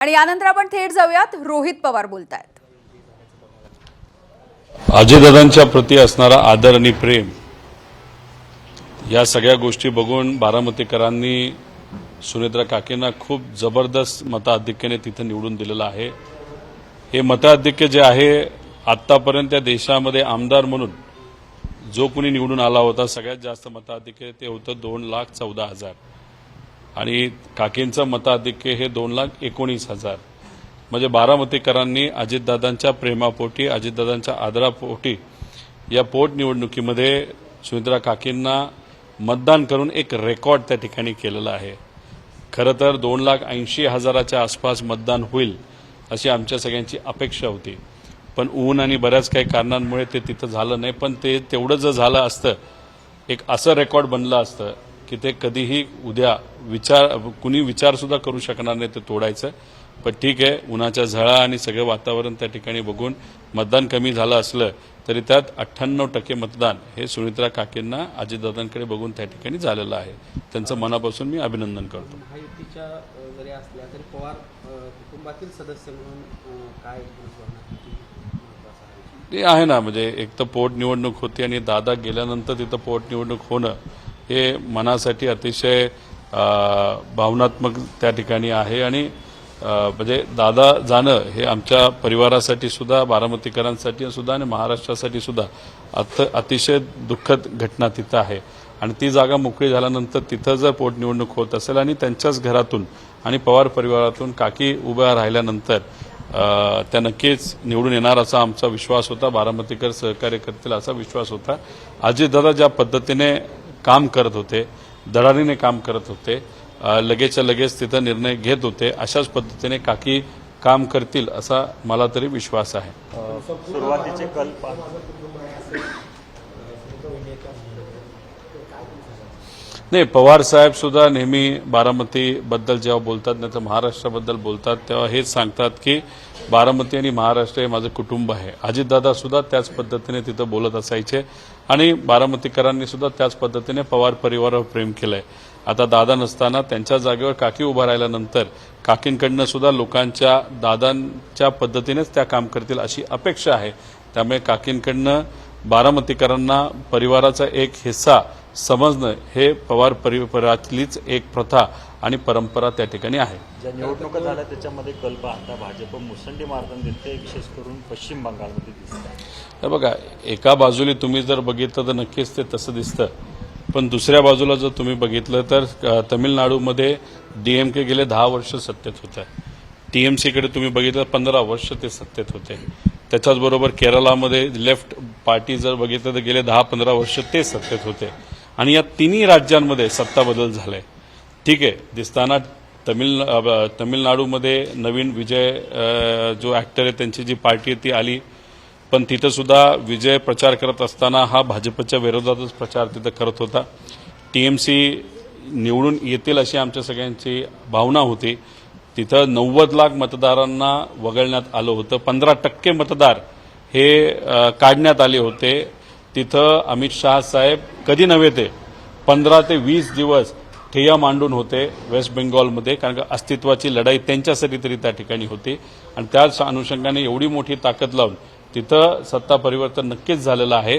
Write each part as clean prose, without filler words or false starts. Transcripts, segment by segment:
आणि यानंतर आपण थेट जाऊयात, रोहित पवार बोलतायत। अजयदादांच्या प्रती असणारा आदर आणि प्रेम या सगळ्या गोष्टी बघून बारामतीकरांनी सुनेत्रा काकींना खूप जबरदस्त मताधिक्याने तिथे निवडून दिलेलं आहे। हे मताधिक्य जे आहे आतापर्यंत या देशामध्ये आमदार म्हणून जो कोणी निवडून आला होता सगळ्यात जास्त मताधिक्य ते होतं 2,14,000 आणि काकींचं मताधिक्य हे 2,19,000। म्हणजे बारामतीकरांनी अजितदादांच्या प्रेमापोटी अजितदादांच्या आदरापोटी या पोटनिवडणुकीमध्ये सुनेत्रा काकींना मतदान करून एक रेकॉर्ड त्या ठिकाणी केलेला आहे। खरं तर 2,80,000च्या आसपास मतदान होईल अशी आमच्या सगळ्यांची अपेक्षा होती, पण ऊन आणि बऱ्याच काही कारणांमुळे ते तिथं झालं नाही। पण ते तेवढं जर झालं असतं एक असं रेकॉर्ड बनलं असतं की ते कधीही उद्या कुणी विचार सुद्धा करू शकणार नाही ते तोडायचं। पण ठीक आहे, उन्हाच्या झळा आणि सगळं वातावरण त्या ठिकाणी बघून मतदान कमी झालं असलं तरी त्यात 98% मतदान हे सुनेत्रा काकींना अजितदादांकडे बघून त्या ठिकाणी झालेलं आहे। त्यांचं मनापासून मी अभिनंदन करतो। महायुतीच्या जरी असल्या तरी पवार कुटुंबातील सदस्य म्हणून काय ते आहे ना, म्हणजे एक तर पोटनिवडणूक होती आणि दादा गेल्यानंतर तिथं पोटनिवडणूक होणं हे मनासाठी अतिशय भावनात्मक त्या ठिकाणी आहे आणि म्हणजे दादा जाणं हे आमच्या परिवारासाठी सुद्धा बारामतीकरांसाठी सुद्धा आणि महाराष्ट्रासाठी सुद्धा अतिशय दुःखद घटना तिथं आहे। आणि ती जागा मोकळी झाल्यानंतर तिथं जर पोटनिवडणूक होत असेल आणि त्यांच्याच घरातून आणि पवार परिवारातून काकी उभ्या राहिल्यानंतर त्या नक्कीच निवडून येणार असा आमचा विश्वास होता। बारामतीकर सहकार्य करतील असा विश्वास होता। अजितदादा ज्या पद्धतीने काम करत होते, दडारीने काम करत होते, लगेचच्या लगेच तिथं निर्णय घेत होते, अशाच पद्धतीने काकी काम करतील असा मला तरी विश्वास आहे। सुरुवातीचे कल नाही, पवार साहेब सुद्धा नेहमी बारामतीबद्दल जेव्हा बोलतात नाही तर महाराष्ट्राबद्दल बोलतात तेव्हा हेच सांगतात की बारामती आणि महाराष्ट्र हे माझं कुटुंब आहे। अजितदादा सुद्धा त्याच पद्धतीने तिथं बोलत असायचे आणि बारामतीकरांनी सुद्धा त्याच पद्धतीने पवार परिवारावर प्रेम केलंय। आता दादा नसताना त्यांच्या जागेवर काकी उभा राहिल्यानंतर काकींकडनं सुद्धा लोकांच्या दादांच्या पद्धतीनेच त्या काम करतील अशी अपेक्षा आहे। त्यामुळे काकींकडनं बारामतीकरांना परिवाराचा एक हिस्सा समजणं हे पवार परिवारातलीच एक प्रथा आणि परंपरा त्या ठिकाणी आहे। ज्या निवडणुका झाल्या त्याच्यामध्ये कल पाहता भाजप मुसंडी मारताना दिसते, विशेष करून पश्चिम बंगालमध्ये दिसतं। बघा, एका बाजूला तुम्ही जर बघितलं तर नक्कीच ते तसं दिसतं, पण दुसऱ्या बाजूला जर तुम्ही बघितलं तर तमिळनाडूमध्ये डीएमके गेले 10 वर्ष सत्तेत होतं, टीएमसीकडे तुम्ही बघितलं 15 वर्ष ते सत्तेत होते। त्याच्याचबरोबर केरळामध्ये लेफ्ट पार्टी जर बघितलं तर गेले 10-15 वर्ष ते सत्तेत होते आणि या तिन्ही राज्यांमध्ये सत्ता बदल झालाय। ठीक आहे, दिसताना तमिळनाडूमध्ये नवीन विजय जो ऍक्टर आहे त्यांची जी पार्टी ती आली, पण तिथं सुद्धा विजय प्रचार करत असताना हा भाजपच्या विरोधातच प्रचार तिथं करत होता। टीएमसी निवडून येतील अशी आमच्या सगळ्यांची भावना होती। तिथं 90 लाख मतदारांना वगळण्यात आलं होतं, 15% मतदार हे काढण्यात आले होते। तिथं अमित शहा साहेब कधी नव्हे ते 15 ते 20 दिवस ठिय्या मांडून होते वेस्ट बेंगॉलमध्ये, कारण का अस्तित्वाची लढाई त्यांच्यासाठी तरी त्या ठिकाणी होती आणि त्याच अनुषंगाने एवढी मोठी ताकद लावून तिथं सत्ता परिवर्तन नक्कीच झालेलं आहे।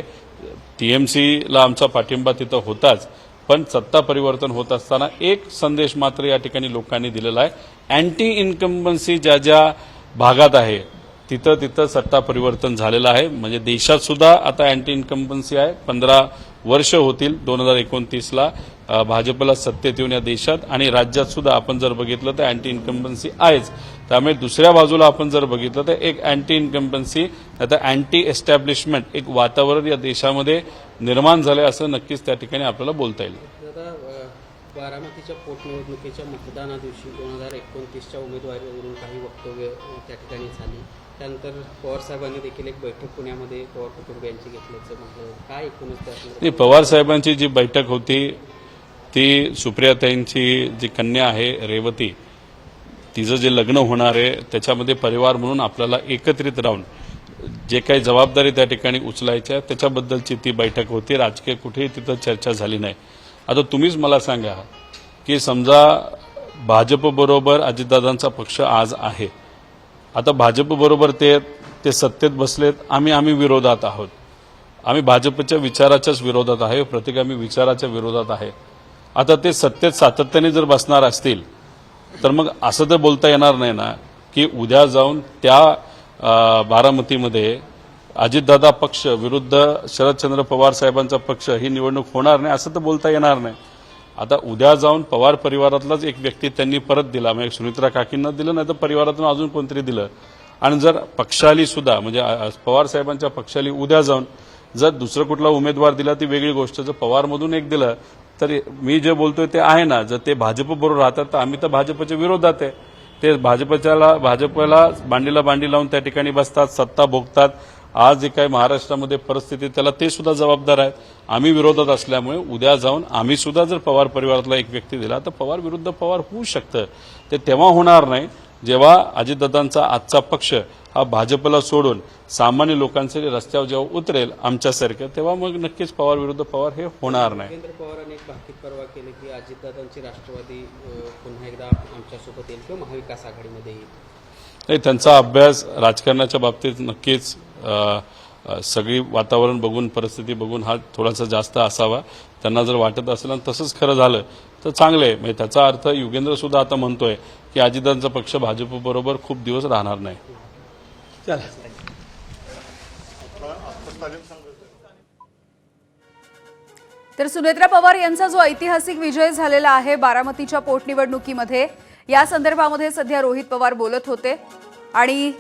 टीएमसीला आमचा पाठिंबा तिथं होताच, पण सत्ता परिवर्तन होत असताना एक संदेश मात्र या ठिकाणी लोकांनी दिलेला आहे, अँटी इन्कम्बन्सी ज्या ज्या भागात आहे तिथं सत्ता परिवर्तन झालेलं आहे। म्हणजे देशात सुद्धा आता अँटी इन्कम्बन्सी आहे। 15 वर्ष होतील 2029ला भाजपला सत्तेत येऊन या देशात, आणि राज्यात सुद्धा आपण जर बघितलं तर अँटी इन्कम्बन्सी आहेच। त्यामुळे दुसऱ्या बाजूला आपण जर बघितलं तर एक अँटी इन्कम्बन्सी आता अँटी एस्टॅब्लिशमेंट एक वातावरण या देशामध्ये निर्माण झालंय असं नक्कीच त्या ठिकाणी आपल्याला बोलता येईल। बारामतीच्या पोटनिवडणुकीच्या मतदाना दिवशी 2029च्या उमेदवारीवरून काही वक्तव्य त्या ठिकाणी झाली। त्यानंतर पवार साहेबांनी देखील एक बैठक पुण्यामध्ये पवार कुटुंबियांची घेतल्याचं म्हटलं, काय एकूणच पवार साहेबांची जी बैठक होती ती सुप्रियाताईंची जी कन्या आहे रेवती, तिचं जे लग्न होणार आहे त्याच्यामध्ये परिवार म्हणून आपल्याला एकत्रित राहून जे काही जबाबदारी त्या ठिकाणी उचलायच्या त्याच्याबद्दलची ती बैठक होती। राजकीय कुठेही तिथं चर्चा झाली नाही। आता तुम्हीच मला सांगा की समजा भाजपबरोबर अजितदादांचा पक्ष आज आहे. आता भाजपबरोबर ते सत्तेत बसलेत, आम्ही विरोधात आहोत. आम्ही भाजपच्या विचाराच्याच विरोधात आहे, प्रतिगामी विचाराच्या विरोधात आहे. आता ते सत्तेत सातत्याने जर बसणार असतील तर मग असं तर बोलता येणार नाही ना की उद्या जाऊन त्या बारामतीमध्ये अजितदादा पक्ष विरुद्ध शरदचंद्र पवार साहेबांचा पक्ष ही निवडणूक होणार नाही असं तर बोलता येणार नाही. आता उद्या जाऊन पवार परिवारातलाच एक व्यक्ती त्यांनी परत दिला, म्हणजे सुनित्रा काकींना दिलं, नाही तर परिवारातून अजून कोणतरी दिलं. आणि जर पक्षाली सुद्धा म्हणजे पवार साहेबांच्या पक्षाली उद्या जाऊन जर दुसरं कुठला उमेदवार दिला ती वेगळी गोष्ट, जर पवारमधून एक दिलं तर मी जे बोलतोय ते आहे ना, जर ते भाजपबरोबर राहतात तर आम्ही तर भाजपच्या विरोधात आहे. ते भाजपला बांडीला बांडी लावून त्या ठिकाणी बसतात, सत्ता भोगतात. आज जे काही महाराष्ट्रामध्ये परिस्थिती त्याला ते सुद्धा जबाबदार आहेत. आम्ही विरोधात असल्यामुळे उद्या जाऊन आम्ही सुद्धा जर पवार परिवारातला एक व्यक्ती दिला तर पवार विरुद्ध पवार होऊ शकतं. ते तेव्हा होणार नाही जेव्हा अजितदादांचा आजचा पक्ष हा भाजपला सोडून सामान्य लोकांचे रस्त्यावर जेव्हा उतरेल आमच्यासारखं, तेव्हा मग नक्कीच पवार विरुद्ध पवार हे होणार नाही. देवेंद्र पवारांनी एक भाकीत परवा केले की अजितदादांची राष्ट्रवादी पुन्हा एकदा आमच्यासोबत येईल किंवा महाविकास आघाडीमध्ये येईल. नाही, त्यांचा अभ्यास राजकारणाच्या बाबतीत नक्कीच सगळी वातावरण बघून परिस्थिती बघून हा थोडासा जास्त असावा. त्यांना जर वाटत असेल आणि तसंच खरं झालं तर चांगलं आहे. म्हणजे त्याचा अर्थ युगेंद्र सुद्धा आता म्हणतोय की अजितदादांचा पक्ष भाजपबरोबर खूप दिवस राहणार नाही. तर सुनेत्रा पवार यांचा जो ऐतिहासिक विजय झालेला आहे बारामतीच्या पोटनिवडणुकीमध्ये, या संदर्भामध्ये सध्या रोहित पवार बोलत होते. आणि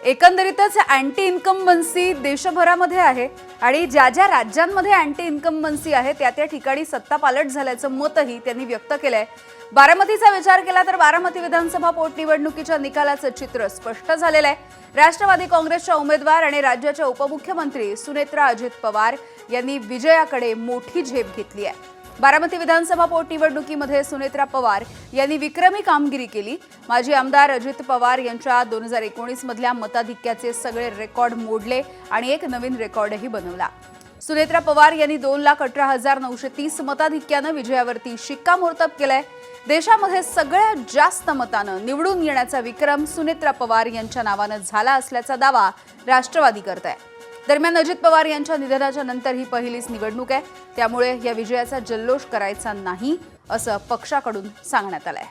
एकंदरीतच अँटी इन्कम्बन्सी देशभरामध्ये आहे आणि ज्या ज्या राज्यांमध्ये अँटी इन्कम्बन्सी आहे त्या त्या ठिकाणी सत्ता पालट झाल्याचं मतही त्यांनी व्यक्त केलंय. बारामतीचा विचार केला तर बारामती विधानसभा पोटनिवडणुकीच्या निकालाचं चित्र स्पष्ट झालेलं आहे. राष्ट्रवादी काँग्रेसच्या उमेदवार आणि राज्याच्या उपमुख्यमंत्री सुनेत्रा अजित पवार यांनी विजयाकडे मोठी झेप घेतली आहे. बारामती विधानसभा पोटनिवडणुकीमध्ये सुनेत्रा पवार यांनी विक्रमी कामगिरी केली. माजी आमदार अजित पवार यांच्या 2019 मधल्या मताधिक्याचे सगळे रेकॉर्ड मोडले आणि एक नवीन रेकॉर्डही बनवला. सुनेत्रा पवार यांनी 2,18,930 मताधिक्यानं विजयावरती शिक्कामोर्तब केलंय. देशामध्ये सगळ्यात जास्त मतानं निवडून येण्याचा विक्रम सुनेत्रा पवार यांच्या नावानं झाला असल्याचा दावा राष्ट्रवादी करत आहे. दरम्यान अजित पवार यांच्या निधनाच्या नंतर ही पहिलीच निवडणूक आहे, त्यामुळे या विजयाचा जल्लोष करायचा नाही असं पक्षाकडून सांगण्यात आलंय.